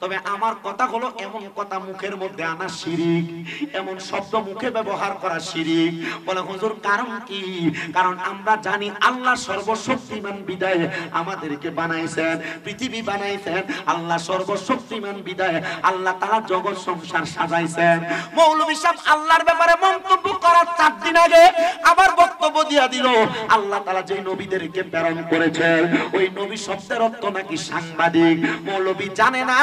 তবে আমার কথা হলো এমন কথা মুখের মধ্যে আনা শিরিক, এমন শব্দ মুখে ব্যবহার করা শিরিক। বলে হুজুর কারণ কি? কারণ আমরা জানি আল্লাহ সর্বশক্তিমান বিদায় আমাদেরকে বানাইছেন, পৃথিবী বানাইছেন আল্লাহ সর্বশক্তিমান বিদায় আল্লাহ তাআলা জগৎ সংসার সাজাইছেন। মৌলভী সাহেব আল্লাহর ব্যাপারে মন্তব্য করার 4 দিন আগে আবার বক্তব্য দিয়া দিল আল্লাহ তাআলা যে নবীদেরকে প্রেরণ করেছেন ওই নবী শব্দের অর্থ নাকি সাংবাদিক। মৌলভী জানে না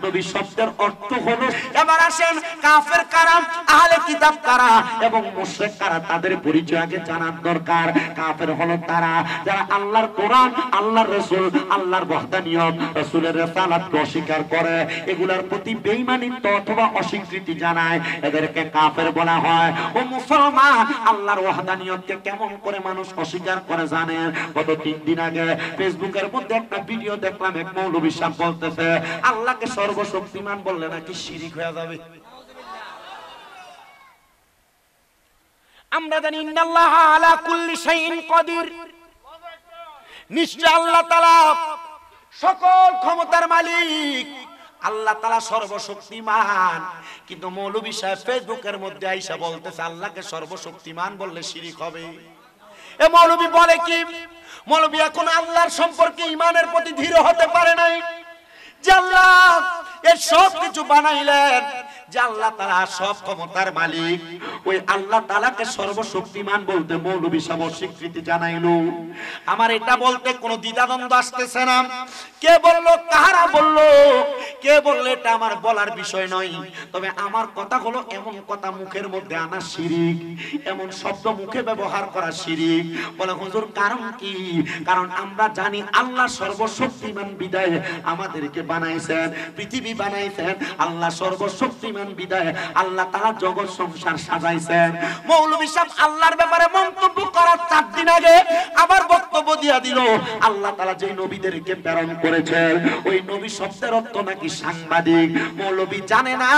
নবী শব্দের অর্থ হলো। এবার আসেন কাফের কারা, আহলে কিতাব কারা এবং মুশরিক কারা, তাদের পরিচয় আগে জানার দরকার। কাফের হলো তারা যারা আল্লাহর কোরআন, আল্লাহর রাসূল, আল্লাহর ওয়াহদানিয়ত, রাসূলের রিসালাতকে অস্বীকার করে, এগুলার প্রতি বেঈমানিত্ব অথবা অস্বীকৃতি জানায়, এদেরকে কাফের বলা হয়। ও মুসলমান, আল্লাহর ওয়াহদানিয়তকে কেমন করে মানুষ অস্বীকার করে জানেন? গত 3 দিন আগে ফেসবুকের মধ্যে একটা ভিডিও দেখলাম, এক মৌলভী সাহেব বলতেছে আল্লাহকে সর্বশক্তিমান বললে নাকি শিরিক হয়ে যাবে। আমরা জানি ইন্নাল্লাহা আলা কুল্লি শাইইন কাদির, নিশ্চয় আল্লাহ তাআলা সকল ক্ষমতার মালিক, আল্লাহ তাআলা সর্বশক্তিমান। কিন্তু মৌলভী সাহেব ফেসবুকের মধ্যে আইসা বলতেছে আল্লাহকে সর্বশক্তিমান বললে শিরিক হবে। এ মৌলভী বলে কি? মৌলভী এখন আল্লাহর সম্পর্কে ঈমানের প্রতি দৃঢ় হতে পারে নাই যে আল্লাহ এই সব কিছু বানাইলেন, যে আল্লাহ তাআলা সব ক্ষমতার মালিক, ওই আল্লাহ তাআলাকে সর্বশক্তিমান বলতে মৌলভী সাহেব স্বীকৃতি জানাইলো। আমার এটা বলতে কোনো দ্বিধাদ্বন্দ্ব আসতেছে না। কে বললো, কাহারা বললো, কে বললে এটা আমার বলার বিষয় নয়। তবে আমার কথা হলো এমন কথা মুখের মধ্যে আনা শিরিক, এমন শব্দ মুখে ব্যবহার করা শিরিক। বলে হুজুর কারণ কি? কারণ আমরা জানি আল্লাহ সর্বশক্তিমান বিদায় আমাদেরকে বানাইছেন, পৃথিবী বানাইছেন আল্লাহ সর্বশক্তিমান বিদায় আল্লাহ তাআলা জগৎ সংসার সাজাইছেন। মৌলভী সাহেব আল্লাহর ব্যাপারে মন্তব্য করার 4 দিন আগে আবার বক্তব্য দিয়া দিল আল্লাহ তাআলা যে নবীদেরকে প্রেরণ করেছেন ওই নবী শব্দের অর্থ নাকি সাংবাদিক। মৌলভী জানে না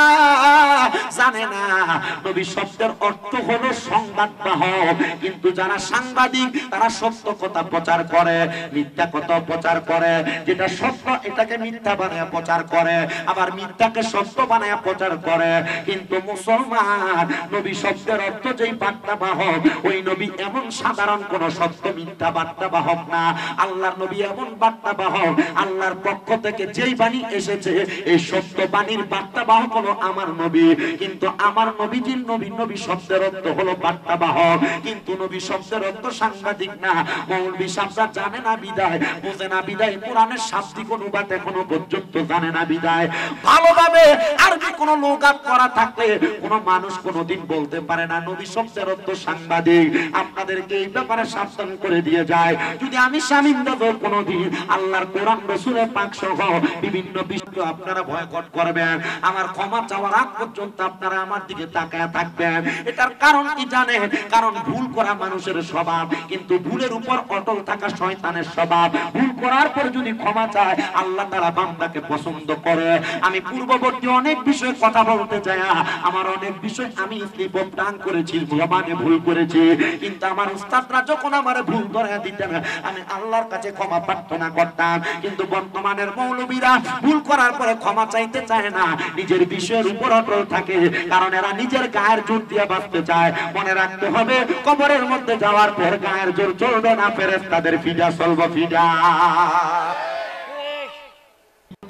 নবী শব্দের অর্থ হলো সংবাদবাহক। কিন্তু যারা সাংবাদিক তারা সত্য কথা প্রচার করে, মিথ্যা কথা প্রচার করে, যেটা সত্য এটাকে মিথ্যা বানায় প্রচার করে, আবার মিথ্যাকে সত্য বানায় প্রচার করে। কিন্তু মুসলমান, নবী শব্দের অর্থ যেই বার্তাবাহক, ওই নবী এমন সাধারণ কোন সত্য মিথ্যা বার্তাবাহক না। আল্লাহর নবী এমন বার্তাবাহক, আল্লাহর পক্ষ থেকে যেই বাণী এসেছে এই সত্য বাণীর বার্তাবাহক হলো আমার নবী। কিন্তু আমার নবীজির নবী শব্দের অর্থ হলো বার্তাবাহক, কিন্তু নবী শব্দের অর্থ সাংবাদিক না। মৌলভী সাহেবরা জানে না বিদায়, বোঝে না বিদায়, কোরআনের শাব্দিক অনুবাদ এখনো পর্যন্ত জানে না বিদায়। ভালোভাবে আরবি কোন লোগাত করা থাকলে কোন মানুষ কোনদিন বলতে পারে না নবী শব্দের অর্থ সাংবাদিক। আপনাদেরকে এই ব্যাপারে সাবধান করে দিয়ে যায়। যদি আমি শামিমদাদ কোনদিন আল্লাহর কোরআন রাসূলের পাক সহ বিভিন্ন বিষয় আপনারা বয়কট করবেন, আমার ক্ষমা চাওয়ার আগ পর্যন্ত আপনারা আমার দিকে তাকায় থাকবেন। এটার কারণ কি জানেন? কারণ ভুল করা মানুষের স্বভাব, কিন্তু ভুলের উপর অটল থাকা শয়তানের স্বভাব। ভুল করার পর যদি ক্ষমা চায় আল্লাহ তাআলা বান্দাকে পছন্দ করে। আমি পূর্ববর্তী অনেক বিষয়ে কথা বলতে চাই, আমার অনেক বিষয় আমি স্লিপ অফ টাং করেছি, জবানে ভুল করেছি, কিন্তু আমার উস্তাদরা যখন আমার ভুল ধরে দিতেন আমি আল্লাহর কাছে ক্ষমা প্রার্থনা করতাম। কিন্তু বর্তমানের মৌলবীরা ভুল করার পরে ক্ষমা চাইতে চায় না, নিজের বিষয়ের উপর অটল থাকে, কারণ এরা নিজের গায়ের জোর দিয়ে বাঁচতে চায়। মনে রাখতে হবে কবরের মধ্যে যাওয়ার পর গায়ের জোর চলবে না, ফেরেশতাদের ফিদা চলবে ফিদা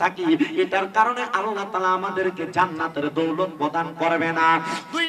থাকি। এটার কারণে আল্লাহ তাআলা আমাদেরকে জান্নাতের দৌলত প্রদান করবে না। 2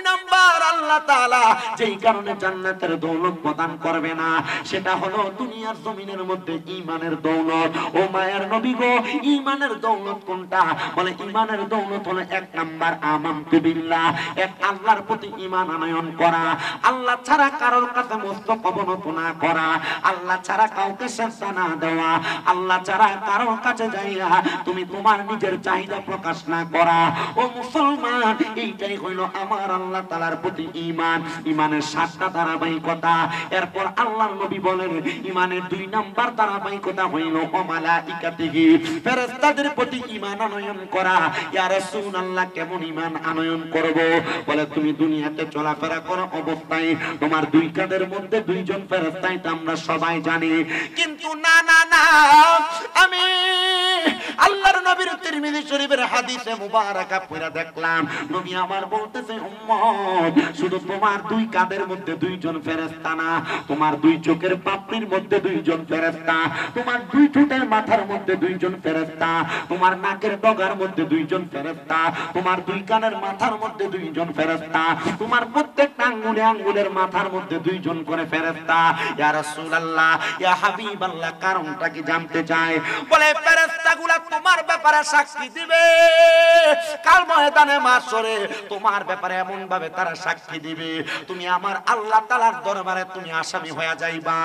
নাম্বার আল্লাহ তাআলা যেই কারণে জান্নাতের দৌলত প্রদান করবে না সেটা হলো দুনিয়ার জমিনের মধ্যে ঈমানের দৌলত। ও মায়ের নবী গো, ঈমানের দৌলত কোনটা? বলে ঈমানের দৌলত হলো 1 নাম্বার আমানতু বিল্লাহ, এক আল্লাহর প্রতি ঈমান আনয়ন করা, আল্লাহ ছাড়া কারোর কাছে মস্তক অবনত না করা, আল্লাহ ছাড়া কাউকে সেজদা না দেওয়া, আল্লাহ ছাড়া কারোর কাছে যাইয়া তুমি তোমার নিজের চাহিদা প্রকাশ না করা। ও মুসলমান, এইটাই হইল আমার আল্লাহ তাআলার প্রতি ঈমান। ঈমানের 7টা ধারাবাহিকতা। এরপর আল্লাহর নবী বলেন ঈমানের 2 নাম্বার ধারাবাহিকতা হইল ও মালাইকাতিহি, ফেরেশতাদের প্রতি ঈমান আনয়ন করা। ইয়া রাসূলুল্লাহ, কেমন ঈমান আনয়ন করব? বলে তুমি দুনিয়াতে চলাফেরা করো অবস্থায় তোমার 2 কাঁধের মধ্যে 2 জন ফেরেশতা, এটা আমরা সবাই জানি। কিন্তু না, আমি তিরমিজি শরীফের হাদিসে মুবারাকা পড়া দেখলাম নবী আমার বলতেছে উম্মত শুধু তোমার দুই কাঁধের মধ্যে দুইজন ফেরেশতা না, তোমার দুই চোখের পাপড়ির মধ্যে দুইজন ফেরেশতা, তোমার দুই ঠোঁটের মাথার মধ্যে দুইজন ফেরেশতা, তোমার নাকের ডগার মধ্যে দুইজন ফেরেশতা, তোমার দুই কানের মাথার মধ্যে দুইজন ফেরেশতা, তোমার প্রত্যেকটা আঙ্গুলের মাথার মধ্যে দুইজন করে ফেরেশতা। ইয়া রাসূলুল্লাহ ইয়া হাবিবাল্লাহ, কারণটা কি জানতে চায়? বলে ফেরেশতাগুলো তোমার ব্যাপারে সাক্ষী দিবে কাল ময়দানে মাশরে, তোমার ব্যাপারে এমন ভাবে তারা সাক্ষী দিবে তুমি আমার আল্লাহ তাআলার দরবারে তুমি আসামি হয়ে যাইবা।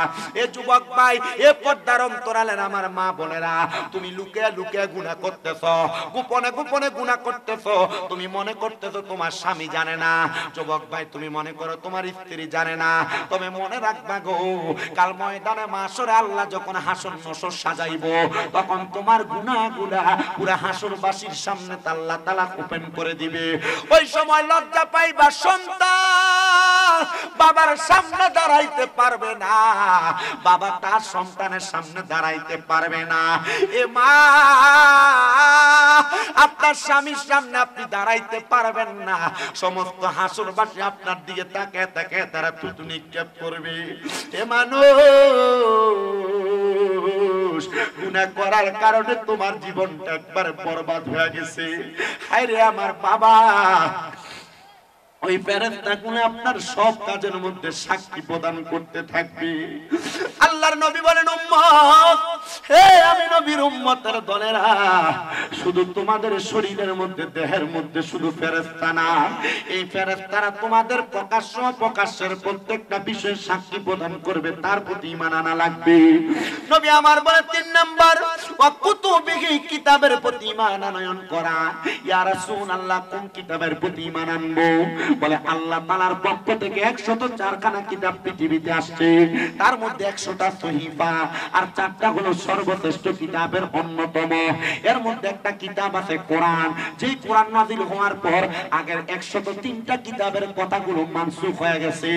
এ যুবক ভাই, এ পর্দার অন্তরালের আমার মা বোনেরা, তুমি লুকিয়ে লুকিয়ে গুনাহ করতেছো, গোপনে গোপনে গুনাহ করতেছো, তুমি মনে করতেছো তোমার স্বামী জানে না। যুবক ভাই, তুমি মনে করো তোমার স্ত্রী জানে না, তবে মনে রাখবা গো, কাল ময়দানে মাশরে আল্লাহ যখন হাসর নসর সাজাইবো, তখন তোমার গুনাহগুলা পুরো হাসরবাসীর সামনে আল্লাহ তাআলা ওপেন করে দিবে। ওই সময় লজ্জা পাইবা সন্তান বাবার সামনে দাঁড়াইতে পারবে না, বাবা তার সন্তানের সামনে দাঁড়াইতে পারবে না। এ মা, আপনার স্বামীর সামনে আপনি দাঁড়াইতে পারবেন না, সমস্ত হাসরবাসী আপনার দিকে তাকিয়ে তাকিয়ে তারা থুতু নিক্ষেপ করবে। এ মানুষ, গুনাহ করার কারণে তোমার জীবনটা একবার বরবাদ হয়ে গেছে। হায় রে আমার বাবা, ওই ফেরেশতাগুলো আপনার সব কাজের মধ্যে সাক্ষী প্রদান করতে থাকবে। আল্লাহর নবী বলেন, উম্মত, হে আমি নবীর উম্মতের দলেরা, শুধু তোমাদের শরীরের মধ্যে দেহের মধ্যে শুধু ফেরেশতা না, এই ফেরেশতারা তোমাদের প্রকাশ্য অপ্রকাশ্যের প্রত্যেকটা বিষয়ে সাক্ষী প্রদান করবে, তার প্রতি ঈমান আনা লাগবে। নবী আমার বলে ৩ নাম্বার, ওয়া কুতুবিহি, কিতাবের প্রতি ঈমান আনয়ন করা। ইয়া রাসূলুল্লাহ, কোন কিতাবের প্রতি ঈমান আনবো? বলে আল্লাহ তাআলার পক্ষ থেকে ১০৪ খানা কিতাব পৃথিবীতে আসছে, তার মধ্যে ১০০টা সহিফা আর 4টা হলো সর্বশ্রেষ্ঠ কিতাবের অন্যতম। এর মধ্যে একটা কিতাব আছে কোরআন, যেই কোরআন নাযিল হওয়ার পর আগের ১০৩টা কিতাবের কথাগুলো মানসুখ হয়ে গেছে।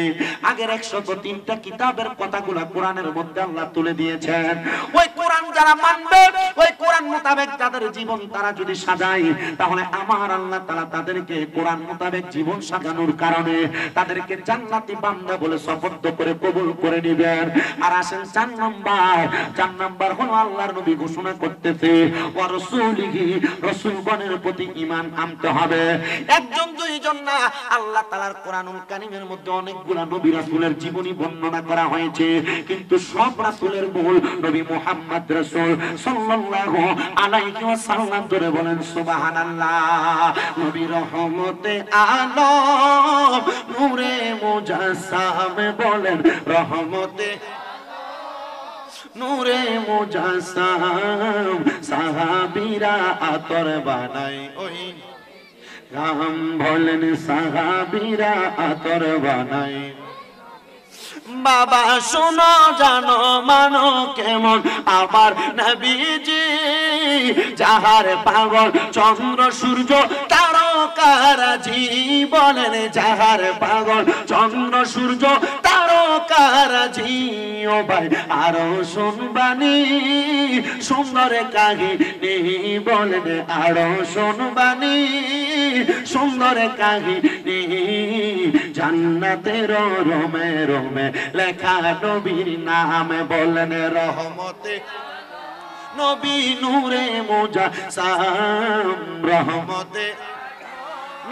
আগের ১০৩টা কিতাবের কথাগুলো কোরআনের মধ্যে আল্লাহ তুলে দিয়েছেন। ওই কোরআন যারা মানবে, ওই কোরআন মোতাবেক তাদের জীবন তারা যদি সাজায়, তাহলে আমার আল্লাহ তাআলা তাদেরকে কোরআন মোতাবেক জীবন সাজানোর কারণে তাদেরকে জান্নাতি বান্দা বলে শপথ করে কবুল করে নেবেন। আর আসেন ৪ নাম্বার হলো আল্লাহর নবী ঘোষণা করতেছে, ওয়া রাসূলিহি, রাসূলগণের প্রতি ঈমান আনতে হবে। একজন দুইজন না, আল্লাহ তাআলার কোরআনুল কারীমের মধ্যে অনেকগুলা নবী রাসূলের জীবনী বর্ণনা করা হয়েছে, কিন্তু সব রাসূলের মূল নবী মুহাম্মদ রাসূল সাল্লাল্লাহু আলাইহি ওয়াসাল্লাম। ধরে বলেন সুবহানাল্লাহ। নবী রহমতে আলম নূরে মুজাসসাম, বলেন রহমতে নূরে মুজাসসাম, সাহাবীরা আতর বানায় ওই রাম, বলেন সাহাবীরা আতর বানায়। বাবা শোনো জানো মানো কেমন আমার নবীজি, যাহার পাগল চন্দ্র সূর্য তারকারাজি, বলেন যাহার পাগল চন্দ্র সূর্য তারকারাজি। ও ভাই আরো শুনবানি সুন্দর কাহিনী, বলেন আরো শুনবানি সুন্দর কাহিনী, জান্নাতের রোমে রোমে লেখা নবীর নাম, বলেন রহমতে নবী নূরে মুজাসসাম, রহমতে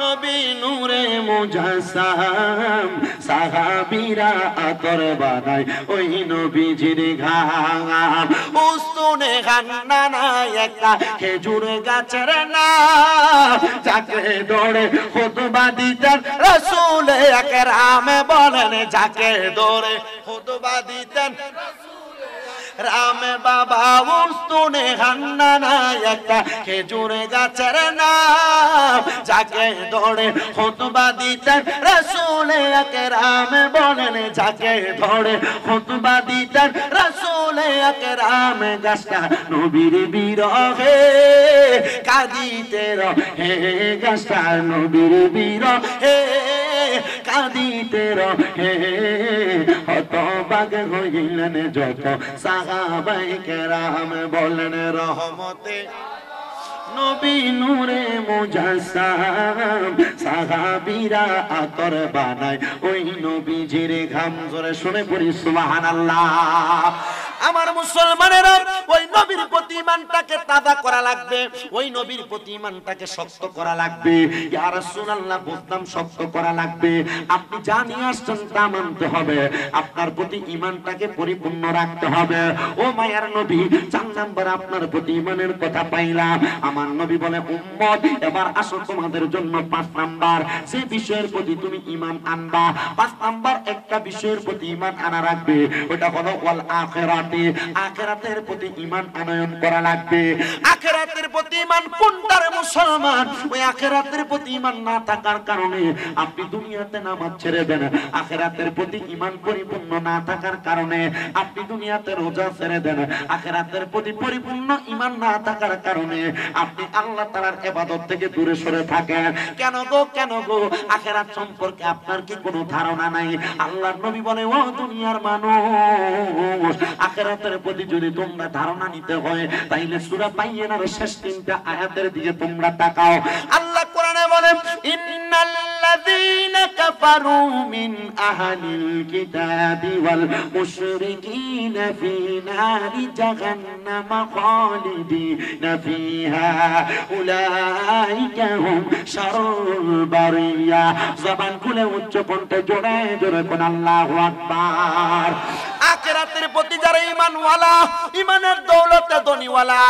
নবী নূরে মুজাসসাম, সাহাবীরা আতর বানায় ওই নবীজির ঘাম। উস্তুনে খান্নানা একটা খেজুর গাছের নাম, যাকে দৌড়ে খুতবা দিতেন রাসূল আকরাম, বলেন যাকে দৌড়ে খুতবা দিতেন রাম বাবা। উস্তুনে খান্নানা একটা খেজুর গাছের নাম, যাকে ধরে খুতবা দিতেন রাসূল আকরাম, বলেন যাকে ধরে খুতবা দিতেন রাসূল আকরাম। গাছটা নবীর বিরহে কাঁদিতে রহে, গাছটা নবীর বিরহে কাঁদিতে রহে, হতবাক হইলেন যত সাহাবায়ে কেরাম, বলেন রহমতে নবী নূরে মুজাসসাম সাহাবীরা আতর বানায় ওই নবীজির ঘাম। জোরে শুনে পড়ি সুবহানাল্লাহ। আমার মুসলমানেরা ওই নবীর প্রতি ঈমানটাকে তাজা করা লাগবে, ওই নবীর প্রতি ঈমানটাকে শক্ত করা লাগবে। ইয়া রাসূলুল্লাহ বলতাম শক্ত করা লাগবে। আপনি জানিয়ে আসছেন তা মানতে হবে, আপনার প্রতি ঈমানটাকে পরিপূর্ণ রাখতে হবে। ও মায়ার নবী, 4 নাম্বার আপনার প্রতি ঈমানের কথা পাইলাম। আমার নবী বলে উম্মত এবার আসো তোমাদের জন্য 5 নাম্বার যে বিষয়ের প্রতি তুমি ঈমান আনবা। 5 নাম্বার একটা বিষয়ের প্রতি ঈমান আনা রাখবে, ওটা হলো ওয়াল আখিরাত। আখিরাতের প্রতি ঈমান আনয়ন করা লাগবে। আখিরাতের প্রতি ঈমান কোনটার মুসলমান? ওই আখিরাতের প্রতি ঈমান না থাকার কারণে আপনি দুনিয়াতে নামাজ ছেড়ে দেন। আখিরাতের প্রতি ঈমান পরিপূর্ণ না থাকার কারণে আপনি দুনিয়াতে রোজা ছেড়ে দেন। আখিরাতের প্রতি পরিপূর্ণ ঈমান না থাকার কারণে আপনি আল্লাহ তাআলার ইবাদত থেকে দূরে সরে থাকেন। কেন গো, কেন গো? আখিরাত সম্পর্কে আপনার কি কোনো ধারণা নাই? আল্লাহর নবী বলে ও দুনিয়ার মানুষ, আখিরাতের প্রতি যদি তোমরা ধারণা নিতে হয় তাইলে সূরা বাইয়িনার শেষ 3টা আয়াতের দিকে তোমরা তাকাও। আল্লাহ কোরআনে বলেন ইন্নাল্লাযীনা কাফারু মিন আহলিল কিতাবি ওয়াল মুশরিকিনা ফী নারি জাহান্নাম খালিদিনা ফীহা উলাইকা হুম শাররুল বারিয়া। জবান খুলে উচ্চ কণ্ঠে জোরে জোরে কোন আল্লাহু আকবার। আখিরাতের প্রতি যারা ঈমানওয়ালা, ঈমানের দৌলতে ধনীওয়ালা,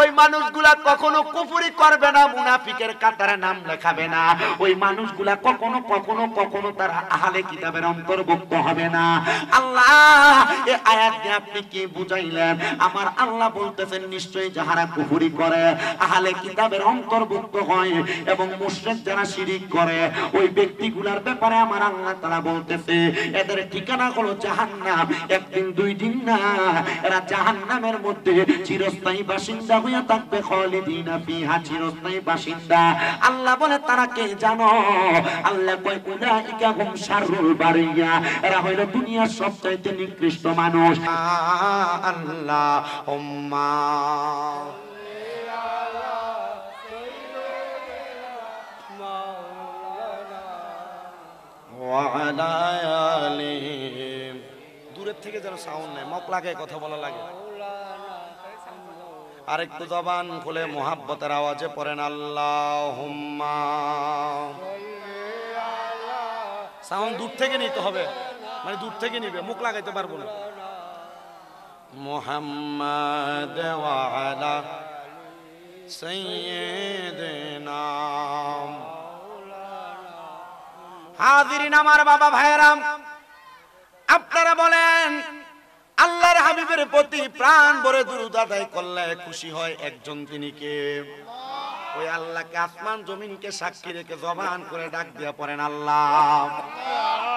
ওই মানুষগুলা কখনো কুফরি করবে না, মুনাফিকের কাতারে নাম লেখাবে না। ওই মানুষগুলা কখনো কখনো কখনো তারা আহলে কিতাবের অন্তর্ভুক্ত হবে না। আল্লাহ এই আয়াত দিয়ে আপনি কি বুঝাইলেন? আমার আল্লাহ বলতেছেন নিশ্চয়ই যারা কুফরি করে, আহলে কিতাবের অন্তর্ভুক্ত হয় এবং মুশরিক যারা শিরিক করে, ওই ব্যক্তিগুলার ব্যাপারে আমার আল্লাহ তাআলা বলতেছে এদের ঠিকানা হলো জাহান্নাম। একদিন 2 দিন না, এরা জাহান্নামের মধ্যে চিরস্থায়ী বাসিন্দা হয়ে থাকবে, খালিদিনা ফিহা, চিরস্থায়ী বাসিন্দা। আল্লাহ বলে তারা কে জানো? আল্লাহ কয় উলাইকা হুম শাররুল বারিয়া, এরা হইল দুনিয়ার সবচাইতে নিকৃষ্ট মানুষ। আল্লাহুম্মা ওয়া আলা আলিহি। দূরের থেকে যেন সাউন্ড নেই, মক লাগে, কথা বলা লাগে। আরেকটু জবান খুলে মুহাব্বতের আওয়াজে পড়েন আল্লাহুম্মা। সাউন্ড দূর থেকে নিতে হবে, মানে দূর থেকে নিবে, মুখ লাগাইতে পারবো না। মুহাম্মাদ ওয়া আলা সাইয়্যিদিনা। হাজিরিন আমার বাবা ভাইরাম, আপনারা বলেন আল্লাহর হাবিবের প্রতি প্রাণ ভরে দুরূদ আদায় করলে খুশি হয় একজন, তিনি কে? ওই আল্লাহকে আসমান জমিনকে সাক্ষী রেখে জবান করে ডাক দিয়া পড়েন আল্লাহ।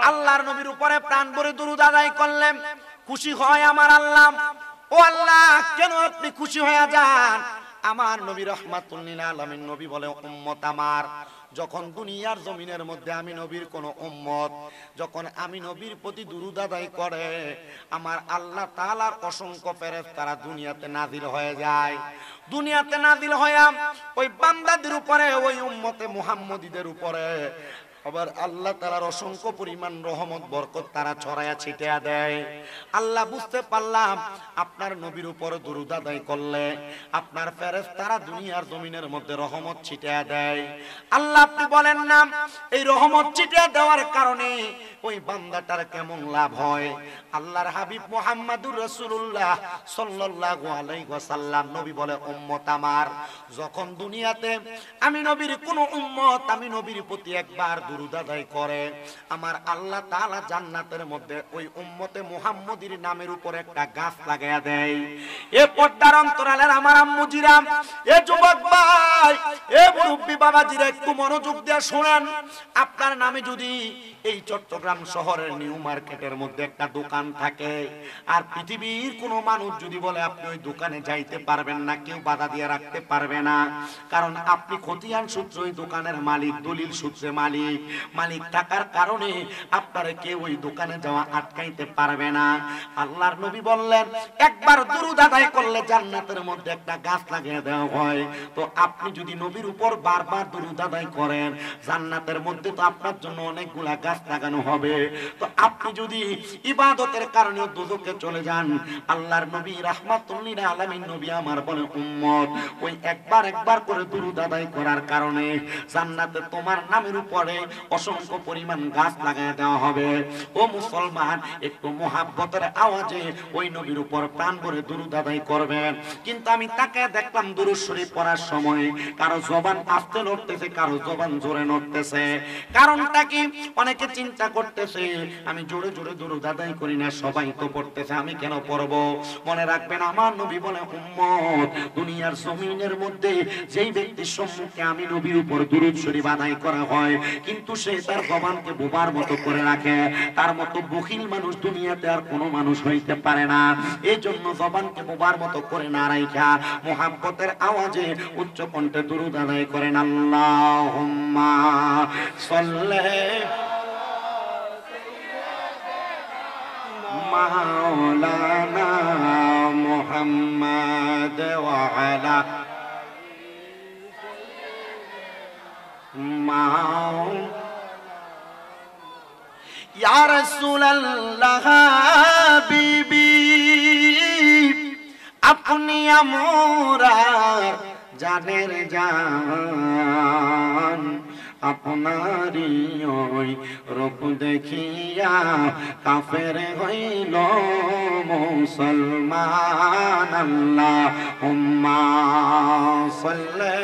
আল্লাহর নবীর উপরে প্রাণ ভরে দুরূদ আদায় করলে খুশি হয় আমার আল্লাহ। ও আল্লাহ, কেন আপনি খুশি হয়ে যান? আমার নবী রাহমাতুল লিল আলামিন নবী বলে উম্মত আমার যখন দুনিয়ার জমিনের মধ্যে আমি নবীর কোন উম্মত যখন আমি নবীর প্রতি দুরূদ আদায় করে, আমার আল্লাহ তাআলার অসংখ্য ফেরেশতারা দুনিয়াতে নাজিল হয়ে যায়। দুনিয়াতে নাজিল হয়ে ওই বান্দাদের উপরে, ওই উম্মতে মুহাম্মদীদের উপরে আবার আল্লাহ তাআলার অসংখ্য পরিমাণ রহমত বরকত তারা ছড়ায়া ছিটিয়ে দেয়। আল্লাহ বুঝতে পারলাম আপনার নবীর উপর দুরূদ আদায় করলে আপনার ফেরেশতারা দুনিয়ার জমিনের মধ্যে রহমত ছিটিয়ে দেয়। আল্লাহ আপনি বলেন না এই রহমত ছিটিয়ে দেওয়ার কারণে ওই বান্দাটার কেমন লাভ হয়? আল্লাহর হাবিব মুহাম্মাদুর রাসূলুল্লাহ সাল্লাল্লাহু আলাইহি ওয়াসাল্লাম নবী বলে উম্মত আমার যখন দুনিয়াতে আমি নবীর কোন উম্মত আমি নবীর প্রতি একবার দুরূদ আদায় করে, আমার আল্লাহ তাআলা জান্নাতের মধ্যে ওই উম্মতে মুহাম্মদীর নামের উপর একটা গাছ লাগায়া দেয়। এ পর্দার অন্তরালের আমার আম্মুজিরা, এ যুবক ভাই, এ মুরব্বি বাবাজিরা একটু মনোযোগ দিয়ে শুনেন। আপনার নামে যদি এই চট্টগ্রাম শহরের নিউ মার্কেটের মধ্যে একটা দোকান থাকে, আর পৃথিবীর কোনো মানুষ যদি বলে আপনি ওই দোকানে যাইতে পারবেন না, কেউ বাধা দিয়ে রাখতে পারবে না, কারণ আপনি খতিয়ান সূত্রে ওই দোকানের মালিক, দলিল সূত্রে মালিক থাকার কারণে আপনারে কেউ ওই দোকানে যাওয়া আটকাইতে পারবে না। আল্লাহর নবী বললেন একবার দুরূদ আদায় করলে জান্নাতের মধ্যে একটা গাছ লাগিয়ে দেওয়া হয়। তো আপনি যদি নবীর উপর বারবার দুরূদ আদায় করেন, জান্নাতের মধ্যে তো আপনার জন্য অনেকগুলা গাছ লাগানো হবে। তো আপনি যদি ইবাদতের কারণে দুজকে চলে যান, আল্লাহর নবী রাহমাতুল লিল আলামিন নবী আমার বলে উম্মত, ওই একবার করে দুরূদ আদায় করার কারণে জান্নাতে তোমার নামের উপরে অসংখ্য পরিমাণ গাছ লাগায় দেওয়া হবে। ও মুসলমান, একটু মুহাব্বতের আওয়াজে ওই নবীর উপর প্রাণ ভরে দুরূদ আদায় করবেন। কিন্তু আমি তাকে দেখলাম দুরূদ শরীফ পড়ার সময় কারো জবান আস্তে নড়তেছে, কারো জবান জোরে নড়তেছে। কারণটা কি? অনেকে চিন্তা করতেছে আমি জোরে জোরে দুরূদ আদায় করি না, সবাই তো পড়তেছে, আমি কেন পড়ব? মনে রাখবেন আমার নবী বলে উম্মত, দুনিয়ার জমিনের মধ্যে যেই ব্যক্তির সম্মুখে আমি নবীর উপর দুরূদ শরীফ আদায় করা হয় কিন্তু সে তার জবানকে বোবার মতো করে রাখে, তার মতো বখিল মানুষ দুনিয়াতে আর কোনো মানুষ হইতে পারে না। এই জন্য জবানকে বোবার মতো করে না রাখা মুহাব্বতের আওয়াজে উচ্চ কণ্ঠে দুরূদ আদায় করেন আল্লাহুম্মা সাল্লি মাওলানা মুহাম্মাদ ওয়া আলা ইয়া রাসূলুল্লাহ হাবিবি আপনি আমরার জানের জান, আপনারই ওই রূপ দেখিয়া কাফের হইল মুসলমান। আল্লাহুম্মা সাল্লি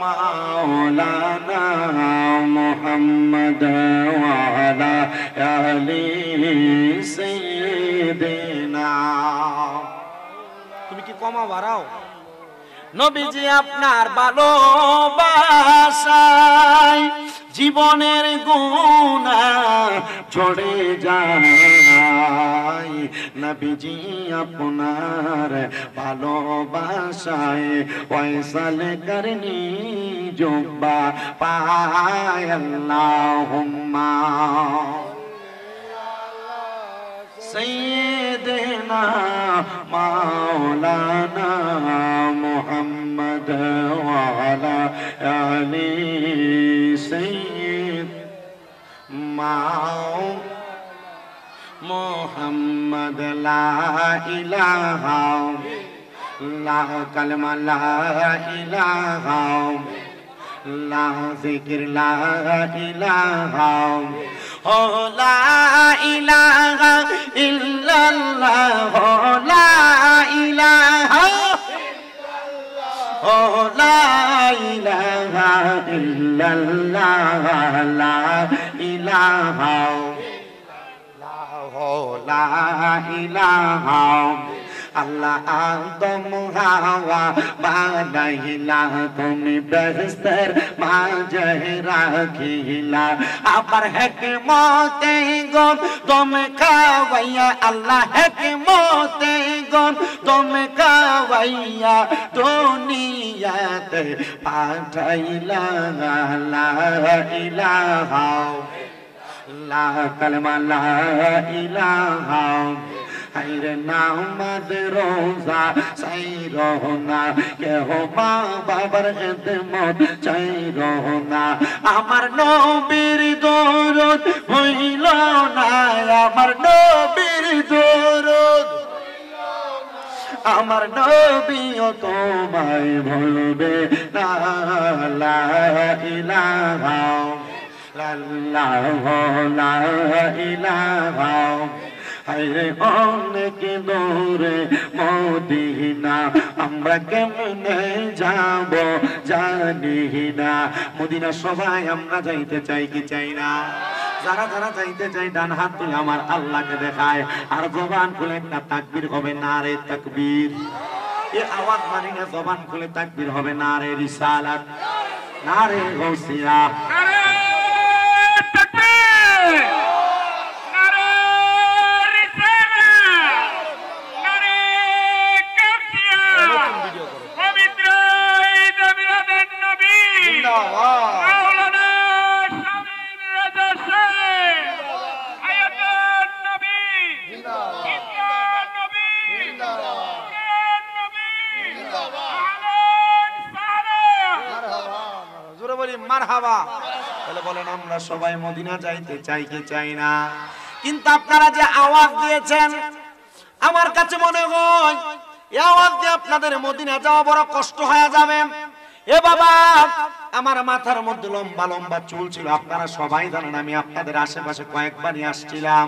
মাওলানা মুহাম্মদ ওয়া আলা আলি সাইয়্যিদিনা। তুমি কি কমা বাড়াও? নবীজি আপনার ভালোবাসায় জীবনের গুনাহ ঝরে যায়, নবীজি আপনার ভালোবাসায় ওয়াইসাল করনি জুব্বা পায়। আল্লাহুম্মা সাইয়্যিদিনা মাওলানা মুহাম্মদ ওয়া আলা আলি সাইয়্যিদিনা মুহাম্মদ। লা ইলাহা ইল্লাল্লাহ, কালেমা লা ইলাহা ইল্লাল্লাহ, জিকির লা ইলাহা ও লা ইলাহা ইল্লাল্লাহ, লা ইলাহা ও লা ইলাহা ইল্লাল্লাহ, লা ইলাহা লা ইলাহা আল্লাহ। আদম হাওয়া বানাইলা তুমি বেহেশতের মাঝে রাখিলা, আবার হিকমতে গম তুমি খাওয়াইয়া, আল্লাহ হিকমতে গম তুমি খাওয়াইয়া দুনিয়াতে পাঠাইলা। লা ইলাহা লা কালেমা লা ইলাহা হায়রে নামাজ রোজা চাই রহনা, কেহ মা বাবার খেদমত চাই রহনা, আমার নবীর দরদ হইল না, আমার নবীর দরদ, আমার নবীও তোমায় ভুলবে না। লা ইলাহা ইল্লাল্লাহ, লা ইলাহা হায়রে অনেক দূরে মদিনা, আমরা কেমনে যাব জানি না। মদিনা সবাই আমরা যাইতে চাই কি চাই না? যারা যারা যাইতে চাই ডান হাত তুলে আমার আল্লাহকে দেখায়, আর জবান খুলে একটা তাকবীর হবে, নারে তাকবীর। এই আওয়াজ মানি না, জবান খুলে তাকবীর হবে, নারে রিসালাত, নারে গৌসিয়া, নারে তাকবীর, নারে রিসালাত, নারে গাউসিয়া। পবিত্র ঈদ মিলাদুন নবী জিন্দাবাদ। মাওলানা শামীম রাজা সাহেব হায়াতুন নবী জিন্দাবাদ, ইসলাম নবী জিন্দাবাদ, ইসলাম নবী জিন্দাবাদ, আহলান সালাম। জোরে বলি মারহাবা। তাহলে বলেন আমরা সবাই মদিনা যাইতে চাই কি চাই না? কিন্তু আপনারা যে আওয়াজ দিয়েছেন আমার কাছে মনে হয় এই আওয়াজ দিয়ে আপনাদের মদিনা যাওয়া বড় কষ্ট হয়ে যাবে। এ বাবা, আমার মাথার মধ্যে লম্বা লম্বা চুল ছিল, আপনারা সবাই জানেন আমি আপনাদের আশেপাশে কয়েকবারই আসছিলাম,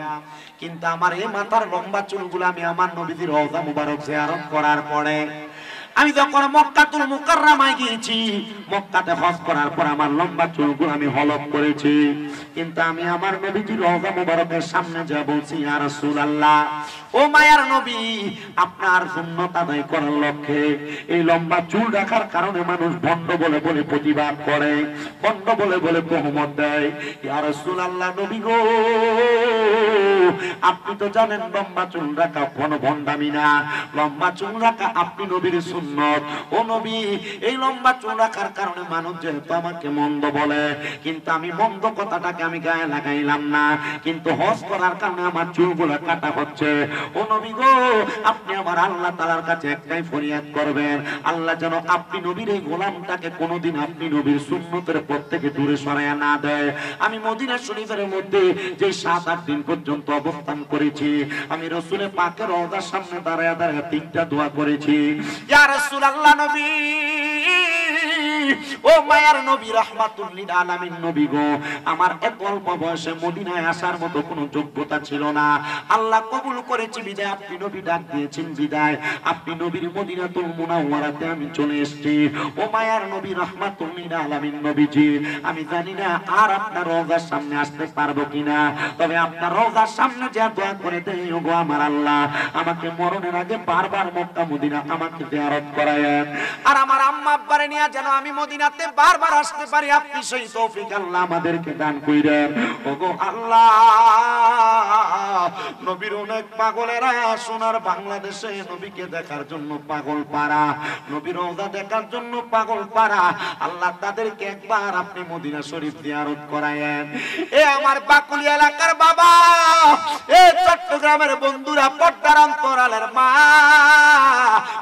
কিন্তু আমার এই মাথার লম্বা চুলগুলো আমি আমার নবীর রওজা মুবারক জিয়ারত করার পরে আমি যখন মক্কাতুল মুকাররমায় গিয়েছি, মক্কাতে হজ করার পর আমার লম্বা চুলগুলো আমি হলক করেছি, কিন্তু আমি আমার নবীজির রওজা মুবারকের সামনে যা বলছি, ইয়া রাসূলুল্লাহ, ও মায়ার নবী, আপনার সুন্নাত আদায় করার লক্ষ্যে এই লম্বা চুল রাখার কারণে মানুষ ভণ্ড বলে বলে প্রতিবাদ করে, ভণ্ড বলে বলে তহমত দেয়। ইয়া রাসূলুল্লাহ, নবী গো, আপনি তো জানেন লম্বা চুল রাখা কোনো ভণ্ডামি না, লম্বা চুল রাখা আপনি নবীর সুন্নাত। ও নবী, এই লম্বা চুল রাখার কারণে মানুষ যেহেতু আমাকে মন্দ বলে, কিন্তু আমি মন্দ কথাটাকে আমি গায়ে লাগাইলাম না, কিন্তু হজ করার কারণে আমার চুলগুলো কাটা হচ্ছে। ও নবী গো, আপনি আমার আল্লাহ তাআলার কাছে একটাই ফরিয়াদ করবেন, আল্লাহ যেন আপনি নবীর এই গোলামটাকে কোনোদিন আপনি নবীর সুন্নতের পথ থেকে দূরে সরাইয়া না দেয়। আমি মদিনা শরীফের মধ্যে যে 7-8 দিন পর্যন্ত অবস্থান করেছি, আমি রাসূলের পাকের রওজার সামনে দাঁড়ায় দাঁড়ায় 3টা দোয়া করেছি। ইয়া রাসূলুল্লাহ, নবী, ও মায়ার নবী, রাহমাতুল লিল আলামিন নবী গো, আমার এত অল্প বয়সে মদিনায় আসার মতো কোনো যোগ্যতা ছিল না, আল্লাহ কবুল করেছি বিদায় আপনি নবী ডাক দিয়েছেন বিদায় আপনি নবীর মদিনাতুল মুনাওয়ারাতে আমি চলে এসেছি। ও মায়ার নবী, রাহমাতুল লিল আলামিন নবীজি, আমি জানি না আর আপনার রওজার সামনে আসতে পারবো কিনা, তবে আপনার রওজার সামনে যা দোয়া করে দেই, ওগো আমার আল্লাহ, আমাকে মরণের আগে বারবার মক্কা মদিনা আমাকে জিয়ারত করায়েন, আর আমার আম্মা আব্বারে নিয়ে যেন আমি মদিনাতে বারবার আসতে পারি, আপনি সেই তৌফিক আল্লাহ আমাদেরকে দান কইরেন। ওগো আল্লাহ, নবীর অনেক পাগলেরা সোনার বাংলাদেশে নবীকে দেখার জন্য পাগল পারা, নবীর রওজা দেখার জন্য পাগল পারা, আল্লাহ তাদেরকে একবার আপনি মদিনা শরীফ জিয়ারত করায়েন। এ আমার বাকুলি এলাকার বাবা, এ চট্টগ্রামের বন্ধুরা, পর্দার অন্তরালের মা,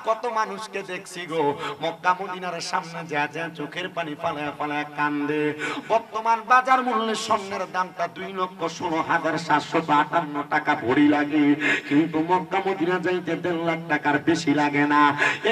কত মানুষকে দেখছি গো মক্কা মদিনার সামনে যা যা চোখের পানি ফালায়া ফালায়া কান্দে। বর্তমান বাজার মূল্যে স্বর্ণের দামটা 2,16,758 টাকা ভরি লাগে, কিন্তু মক্কা মদিনা যাইতে 1.5 লাখ টাকার বেশি লাগে না।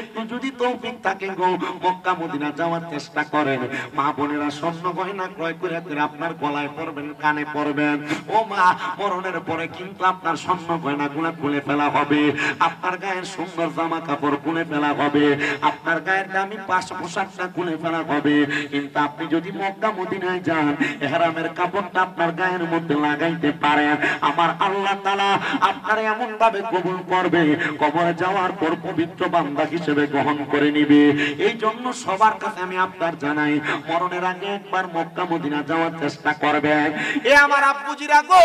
একটু যদি তৌফিক থাকে গো, মক্কা মদিনা যাওয়ার চেষ্টা করেন। মা বোনেরা স্বর্ণ গয়না ক্রয় করে আপনার গলায় পরবেন, কানে পরবেন। ও মা, মরণের পরে কিন্তু আপনার স্বর্ণ গয়না গুলা খুলে ফেলা হবে, আপনার গায়ের সুন্দর জামা কাপড় খুলে ফেলা হবে, আপনার গায়ের দামি পোশাকটা খুলে ফেলা হবে, কিন্তু আপনি যদি মক্কা মদিনায় যান, ইহরামের কাপড়টা আপনার গায়ের মধ্যে লাগাইতে পারেন, আমার আল্লাহ তাআলা আপনার এমন ভাবে কবুল করবে, কবরে যাওয়ার পর পবিত্র বান্দা হিসেবে গ্রহণ করে নিবে। এই জন্য সবার কাছে আমি আপনার জানাই, মরণের আগে একবার মক্কা মদিনা যাওয়ার চেষ্টা করবেন। এ আমার আব্বুজিরা গো,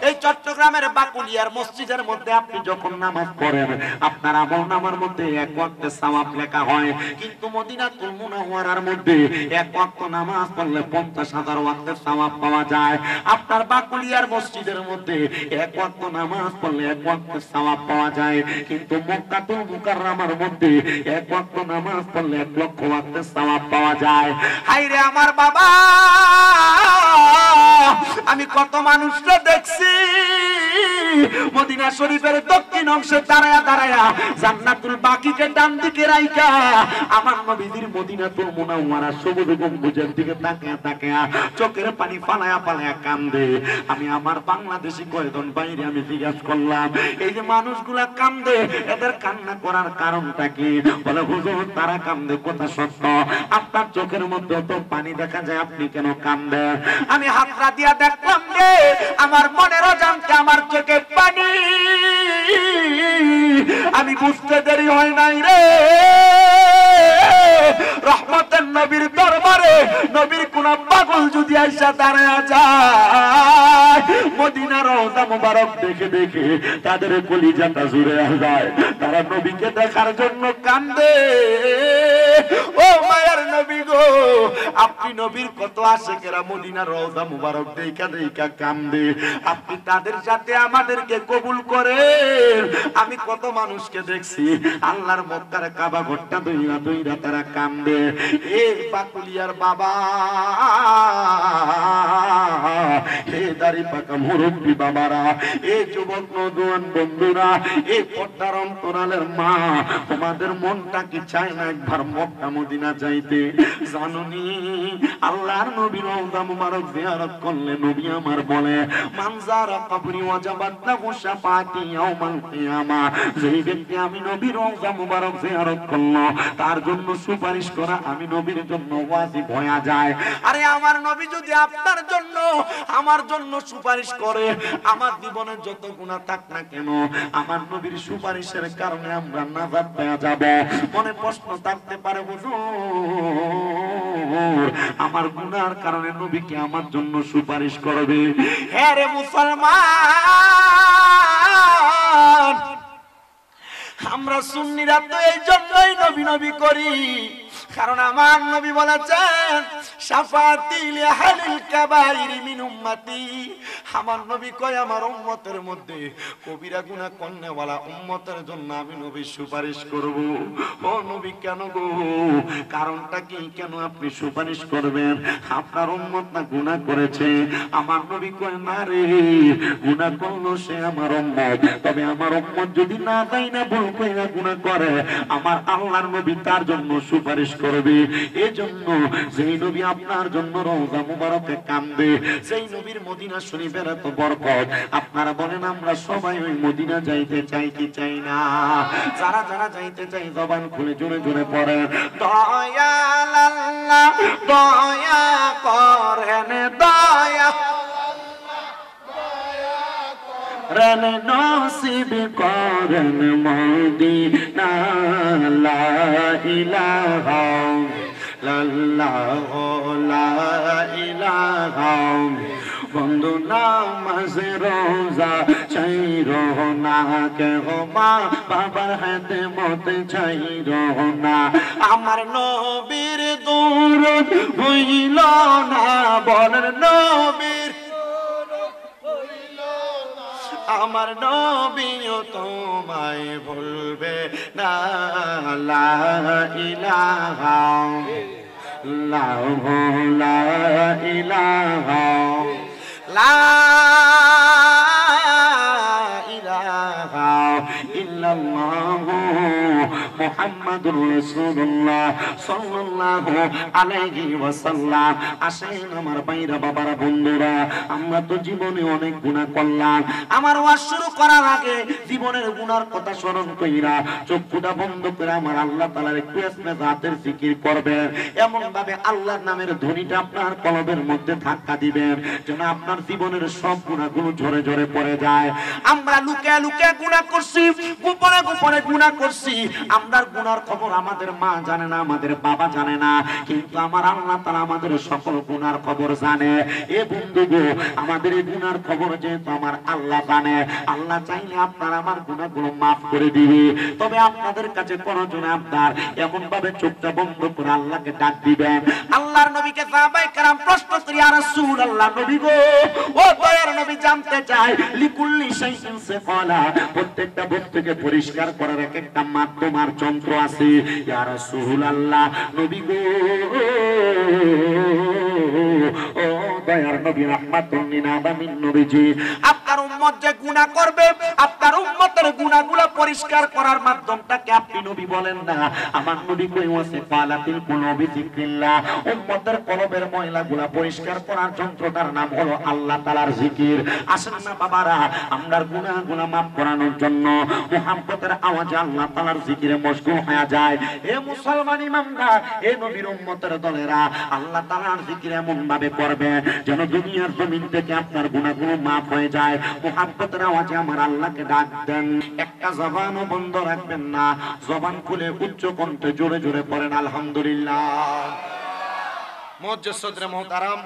এই চট্টগ্রামের বাকুলিয়ার মসজিদের মধ্যে আপনি যখন নামাজ পড়েন, আপনার আমল নামার মধ্যে এক ওয়াক্তে সওয়াব লেখা হয়, কিন্তু মদিনাতুল মুনাওয়ারার মধ্যে এক ওয়াক্ত নামাজ পড়লে 50,000 ওয়াক্তের সওয়াব পাওয়া যায়। আপনার বাকুলিয়ার মসজিদের মধ্যে এক ওয়াক্ত নামাজ পড়লে এক ওয়াক্তের সওয়াব পাওয়া যায়, কিন্তু মক্কাতুল মুকাররমার মধ্যে এক ওয়াক্ত নামাজ পড়লে 1 লক্ষ ওয়াক্তের সওয়াব পাওয়া যায়। হায়রে আমার বাবা, আমি কত মানুষকে দেখছি মদিনা শরীফের দক্ষিণ অংশে দাঁড়ায়া দাঁড়ায়া জান্নাতুল বাকিকে ডান দিকে রাইখা আমার নবীর মদিনাতুল মুনাওয়ারা সবুজ গম্বুজের দিকে তাকিয়া তাকিয়া চোখের পানি ফালায়া ফালায়া কান্দে। আমি আমার বাংলাদেশি কয়েকজন বাইরে আমি জিজ্ঞাসা করলাম, এই যে মানুষগুলা কান্দে, এদের কান্না করার কারণটা কি? বলে হুজুর, তারা কান্দে কথা সত্য, আপনার চোখের মধ্যে তো পানি দেখা যায়, আপনি কেন কান্দেন? আমি হাতটা দিয়া দেখলাম রে, আমার মনের অজান্তে আমার চোখে পানি, আমি বুঝতে দেরি হয় নাই রে। রহমতের নবীর দরবারে নবীর কোন পাগল যদি আইসা দাঁড়ায় যায়, মদিনা রওজা মুবারক দেখে দেখে তাদের কলিজাটা জুড়ে যায়, তারা নবীকে দেখার জন্য কান্দে। ও মায়ার নবী গো, আপনি নবীর কত আশিকেরা মদিনা রওজা মুবারক দেখা দেখা কান্দে, আপনি তাদের সাথে আমাদেরকে কবুল করেন। আমি কত মানুষকে দেখছি আল্লাহর মক্কার কাবা ঘরটা দইরা দইরা তারা কান্দে। এই পাকুলিয়ার বাবা, হে দাড়ি পাকা মুরব্বী বাবারা, এই যুবক নওজোয়ান বন্ধুরা, এই পর্দার অন্তরালের মা, তোমাদের মনটা কি চায় না একবার মক্কা মদিনা যাইতে? জানুনি আল্লাহর নবী রওজা মুবারক জিয়ারত করলে নবী আমার বলে, মান যারা কবরি ওয়াজাবাত লাহু শাফাআতি ইয়াউমাল কিয়ামা, যেই ব্যক্তি আমি নবী রওজা মুবারক জিয়ারত করলো তার জন্য সুপারিশ করা আমি নবীর জন্য ওয়াজিব হয়ে যায়। আরে আমার নবী যদি আপনার জন্য আমার জন্য সুপারিশ করে, আমার জীবনে যত গুনাহ থাক না কেন আমার নবীর সুপারিশের কারণে আমরা নাজাত পেয়ে যাব। মনে প্রশ্ন থাকতে পারে, হুজুর আমার গুনার কারণে নবী কি আমার জন্য সুপারিশ করবে? হ্যাঁ রে মুসলমান, আমরা সুন্নিরা তো এই জন্যই নবী নবী করি, কারণ আমার নবী বলেছেন শাফাআতি লিআহলিল কাবাইর মিন উম্মতি। আমার নবী কয় আমার উম্মতের মধ্যে কবিরা গুনাহ করনেওয়ালা উম্মতের জন্য আমি নবী সুপারিশ করব। ও নবী কেন গো? কারণটা কি? কেন আপনি সুপারিশ করবেন? আপনার উম্মত না গুনাহ করেছে? আমার নবী কয় না রে, গুনাহ করলো সে আমার উম্মত, তবে আমার উম্মত যদি না তাই না ভুল কইরা গুনাহ করে আমার আল্লাহর নবী তার জন্য সুপারিশ করবে। এজন্য যেই নবী আপনার জন্য রওজা মুবারকে কান্দে, সেই নবীর মদিনা শরীফের এত বরকত, আপনারা বলেন আমরা সবাই ওই মদিনা যাইতে চাই কি চাই না? যারা যারা যাইতে চাই জবান খুলে জোরে জোরে পড়েন, দয়াল আল্লাহ দয়া করেন, দয়া রন নসিব করেন মদিনা, লা ইলাহা ইল্লাল্লাহ লা ইলাহা। বন্ধু নামাজ রোজা চাইরো না, কেহ মা বাবার হাতে মত চাইরো না, আমার নবীর দরুদ হইল না, বলেন নবীর আমার নবীও তোমায় ভুলবে না, লা ইলাহা ইল্লাল্লাহ লা ইলাহা লা ইলাহা ইল্লাল্লাহ মুহাম্মাদুর রাসূলুল্লাহ সাল্লাল্লাহু আলাইহি ওয়াসাল্লাম। আসেন আমার ভাইরা বাবারা বন্ধুরা, আমরা তো জীবনে অনেক গুনাহ করলাম। আমার ওয়াজ শুরু করার আগে জীবনের গুনার কথা স্মরণ কইরা চক্ষুটা বন্ধ করে আমার আল্লাহ তাআলার একটু ইসমে জাতের জিকির করবেন, এমন ভাবে আল্লাহর নামের ধ্বনিটা আপনার কলবের মধ্যে ধাক্কা দিবেন যেন আপনার জীবনের সব গুনাহগুলো ঝরে ঝরে পড়ে যায়। আমরা লুকে লুকে গুনাহ করছি, গোপনে গোপনে গুনাহ করছি, আমরা গুনার খবর আমাদের মা জানে না, আমাদের বাবা জানে না, কিন্তু আমার আল্লাহ তাআলা আমাদের সকল গুনার খবর জানে। এ বন্ধু গো, আমাদের এই গুনার খবর যেহেতু আমার আল্লাহ জানে, আল্লাহ চাইলে আপনার আমার গুনাহগুলো মাফ করে দিবে। তবে আপনাদের কাছে প্রয়োজনে আপনার এমন ভাবে চোখটা বন্ধ করে আল্লাহকে ডাক দিবেন। আল্লাহর নবীকে সাহাবায়ে কেরাম প্রশ্ন করি, ইয়া রাসূলুল্লাহ নবী গো, ও দয়ার নবী জানতে চাই লিকুল্লি শাইইন সিফালা, প্রত্যেকটা বস্তুকে পরিষ্কার করার এক একটা মাধ্যম আর যন্ত্র আছে। ইয়া রাসূলুল্লাহ নবী গো, ও দয়ার নবী রাহমাতুল লিল আলামিন নবীজি, আপনার উম্মত যে গুনাহ করবে, আপনার উম্মতের গুনাহগুলো পরিষ্কার করার মাধ্যমটাকে আপনি নবী বলেন না। আমার নবী কই ওয়াসে ফালাতিল কুলুবি যিকরিল্লাহ, উম্মতের কলবের ময়লাগুলো পরিষ্কার করার যন্ত্রটার নাম হলো আল্লাহ তাআলার জিকির। আসেন না বাবারা, আমরার গুনাহগুলো মাফ করানোর জন্য মুহাব্বতের আওয়াজে আল্লাহ তাআলার জিকিরে মশগুল হয়ে যায়। হে মুসলমান ইমামরা, হে নবীর উম্মতের দলেরা, আল্লাহ তাআলার জিকির এমন ভাবে করবে, যেন দুনিয়ার জমিন থেকে আপনার গুনাহগুলো মাফ হয়ে যায়। মুহাব্বতের আওয়াজে আমার আল্লাহকে ডাক দেন। একটা জবানও বন্ধ রাখবেন না, জবান খুলে উচ্চ কণ্ঠে জোরে জোরে পড়েন আলহামদুলিল্লাহ। মুআজ্জিজ সদরে মুহতারাম,